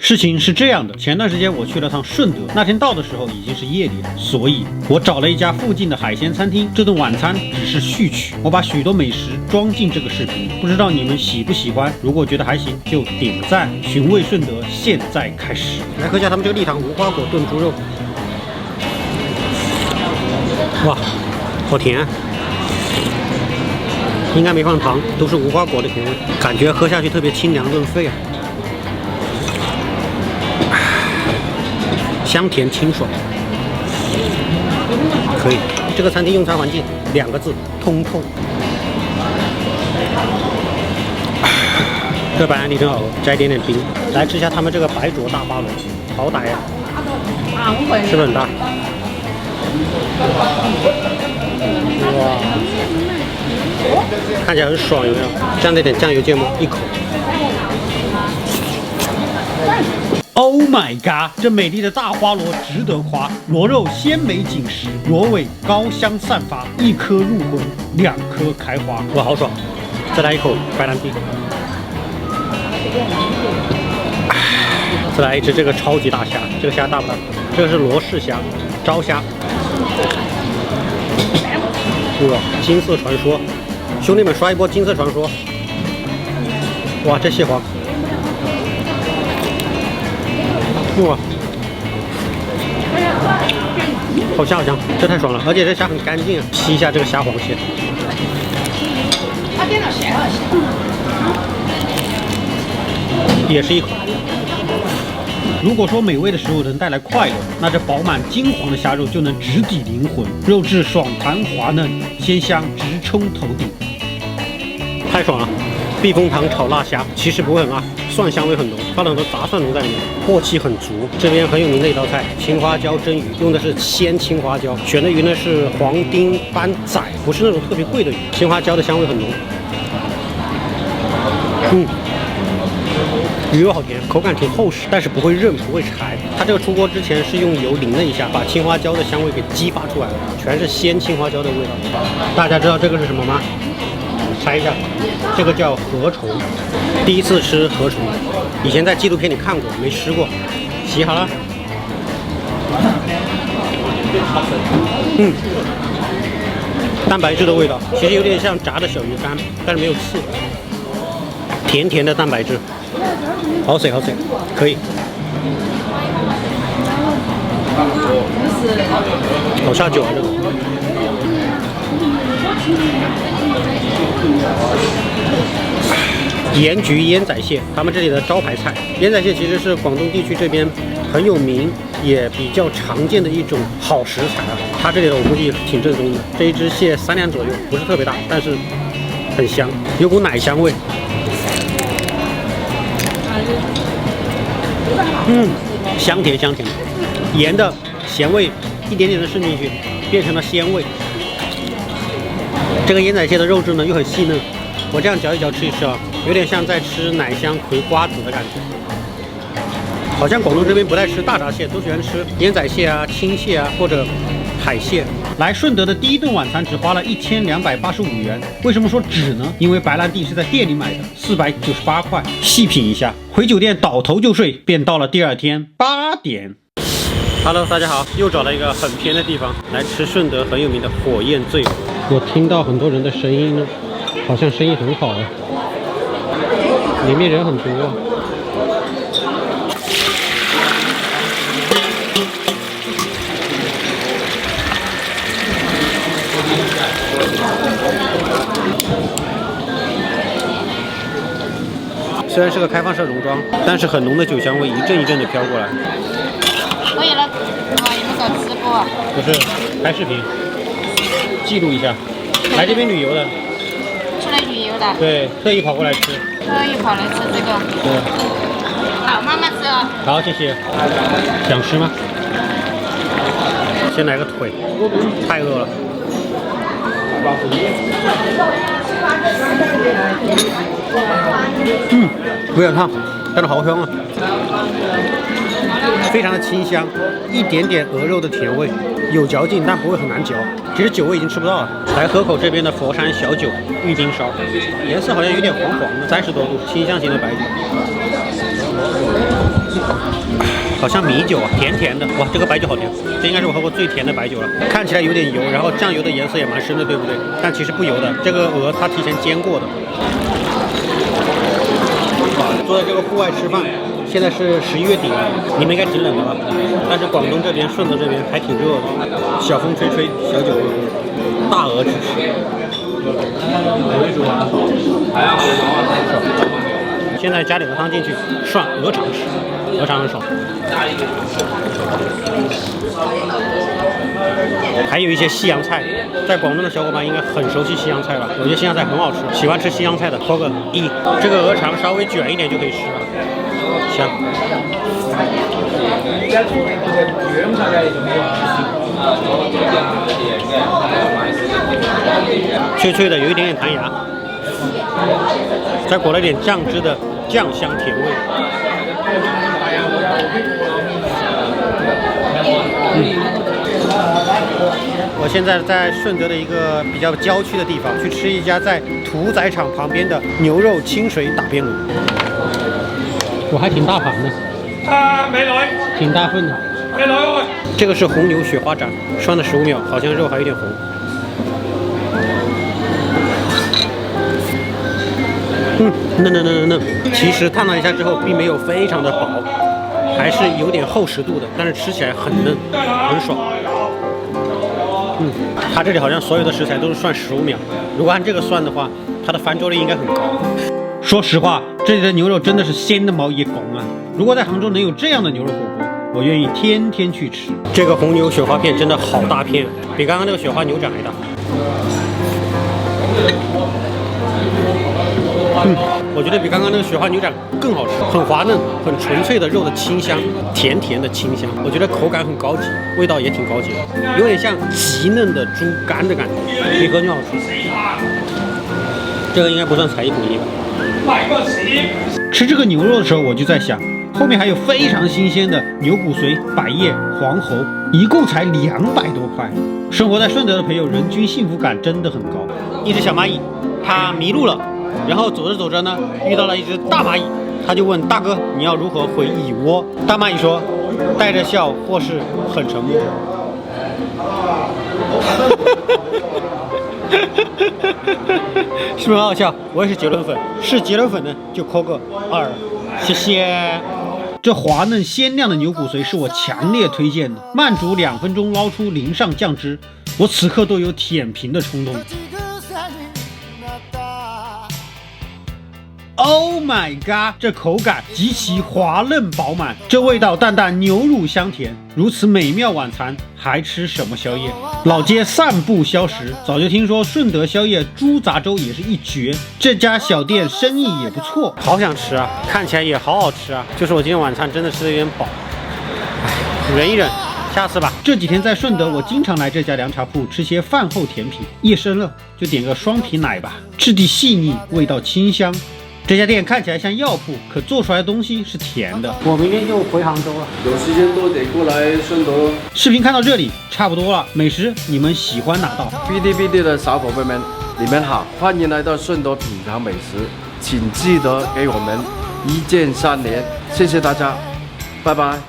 事情是这样的，前段时间我去了趟顺德，那天到的时候已经是夜里了，所以我找了一家附近的海鲜餐厅。这顿晚餐只是序曲，我把许多美食装进这个视频，不知道你们喜不喜欢？如果觉得还行，就点个赞。寻味顺德现在开始，来喝一下他们这个立堂无花果炖猪肉。哇，好甜啊！应该没放糖，都是无花果的甜味，感觉喝下去特别清凉润肺啊。香甜清爽，可以。这个餐厅用餐环境2个字：通透。这白兰地真好喝，加一点点冰。来吃一下他们这个白灼大巴螺，好歹呀，是不是很大？哇，看起来很爽，有没有？蘸了点酱油芥末，一口。Oh my god！ 这美丽的大花螺值得夸，螺肉鲜美紧实，螺尾高香散发，1颗入魂，2颗开花，哇，好爽！再来一口白兰地，再来一只这个超级大虾，这个虾大不大？这个是罗氏虾，招虾。哇，金色传说，兄弟们刷一波金色传说！哇，这蟹黄。哇，好香好香，这太爽了！而且这虾很干净啊，吸一下这个虾黄蟹。也是一口。如果说美味的食物能带来快乐，那这饱满金黄的虾肉就能直抵灵魂，肉质爽弹滑嫩，鲜香直冲头顶，太爽了！避风塘炒辣虾其实不会很辣，蒜香味很浓，放了很多杂蒜蓉在里面，镬气很足。这边很有名的一道菜，青花椒蒸鱼，用的是鲜青花椒，选的鱼呢是黄丁斑仔，不是那种特别贵的鱼，青花椒的香味很浓。鱼肉好甜，口感挺厚实，但是不会韧，不会柴。它这个出锅之前是用油淋了一下，把青花椒的香味给激发出来了，全是鲜青花椒的味道。大家知道这个是什么吗？猜一下，这个叫河虫。第一次吃河虫，以前在纪录片里看过，没吃过。洗好了，蛋白质的味道，其实有点像炸的小鱼干，但是没有刺，甜甜的蛋白质，好水好水，可以。好下酒啊这个。盐焗烟仔蟹，他们这里的招牌菜。烟仔蟹其实是广东地区这边很有名，也比较常见的一种好食材啊。它这里的我估计挺正宗的。这一只蟹3两左右，不是特别大，但是很香，有股奶香味。香甜香甜，盐的咸味一点点的渗进去，变成了鲜味。这个烟仔蟹的肉质呢又很细嫩，我这样嚼一嚼吃一吃啊，有点像在吃奶香葵瓜子的感觉。好像广东这边不太吃大闸蟹，都喜欢吃烟仔蟹啊、青蟹啊或者海蟹。来顺德的第一顿晚餐只花了1285元，为什么说只呢？因为白兰地是在店里买的，498块。细品一下，回酒店倒头就睡，便到了第二天8点。Hello， 大家好，又找了一个很偏的地方来吃顺德很有名的火焰醉藕。我听到很多人的声音呢，好像生意很好啊，里面人很多啊。虽然是个开放式农庄，但是很浓的酒香味一阵一阵的飘过来。可以了，有没有吃过？不是，拍视频，记录一下。来这边旅游的。出来旅游的。对，特意跑过来吃。特意跑来吃这个。对。好，慢慢吃啊。好，谢谢。想吃吗？先来个腿，太饿了。有点烫，但是好香啊，非常的清香，一点点鹅肉的甜味，有嚼劲，但不会很难嚼。其实酒味已经吃不到了。来喝口这边的佛山小酒玉冰烧，颜色好像有点黄黄的，30多度，清香型的白酒。好像米酒啊，甜甜的。哇，这个白酒好甜，这应该是我喝过最甜的白酒了。看起来有点油，然后酱油的颜色也蛮深的，对不对？但其实不油的，这个鹅它提前煎过的。坐在这个户外吃饭，现在是11月底了，你们应该挺冷的吧？但是广东这边、顺德这边还挺热的，小风吹吹，小酒喝喝，大鹅吃吃。现在加点鹅汤进去，涮鹅肠吃，鹅肠很爽。还有一些西洋菜，在广东的小伙伴应该很熟悉西洋菜了。有些西洋菜很好吃，喜欢吃西洋菜的扣个1。这个鹅肠稍微卷一点就可以吃了，香。脆脆的，有一点点弹牙，再裹了点酱汁的酱香甜味。我现在在顺德的一个比较郊区的地方，去吃一家在屠宰场旁边的牛肉清水打边炉。我还挺大盘的，美女，挺大份的。美女，这个是红牛雪花斩，涮了15秒，好像肉还有点红。嫩。其实烫了一下之后，并没有非常的薄，还是有点厚实度的，但是吃起来很嫩，很爽。它这里好像所有的食材都是涮15秒，如果按这个算的话，它的翻桌率应该很高。说实话，这里的牛肉真的是鲜的毛也拱啊！如果在杭州能有这样的牛肉火锅，我愿意天天去吃。这个红牛雪花片真的好大片，比刚刚那个雪花牛掌还大。我觉得比刚刚那个雪花牛掌更好吃，很滑嫩，很纯粹的肉的清香，甜甜的清香。我觉得口感很高级，味道也挺高级的，有点像极嫩的猪肝的感觉，比和牛好吃。这个应该不算才艺工艺吧？吃这个牛肉的时候，我就在想，后面还有非常新鲜的牛骨髓、百叶、黄喉，一共才200多块。生活在顺德的朋友，人均幸福感真的很高。一只小蚂蚁，它迷路了。然后走着走着呢，遇到了一只大蚂蚁，他就问大哥：“你要如何回蚁窝？”大蚂蚁说：“带着笑，或是很沉默。”是不是很好笑？我也是杰伦粉，是杰伦粉呢就扣个2，谢谢。这滑嫩鲜亮的牛骨髓是我强烈推荐的，慢煮2分钟，捞出淋上酱汁，我此刻都有舔屏的冲动。Oh my god！ 这口感极其滑嫩饱满，这味道淡淡牛乳香甜，如此美妙晚餐还吃什么宵夜？老街散步消食，早就听说顺德宵夜猪杂粥也是一绝，这家小店生意也不错，好想吃啊！看起来也好好吃啊！就是我今天晚餐真的吃的有点饱，忍一忍，下次吧。这几天在顺德，我经常来这家凉茶铺吃些饭后甜品，夜深了就点个双皮奶吧，质地细腻，味道清香。这家店看起来像药铺，可做出来的东西是甜的。我明天就回杭州了，有时间都得过来顺德。视频看到这里差不多了，美食你们喜欢哪道？哔哩哔哩的小伙伴们，你们好，欢迎来到顺德品尝美食，请记得给我们1键3连，谢谢大家，拜拜。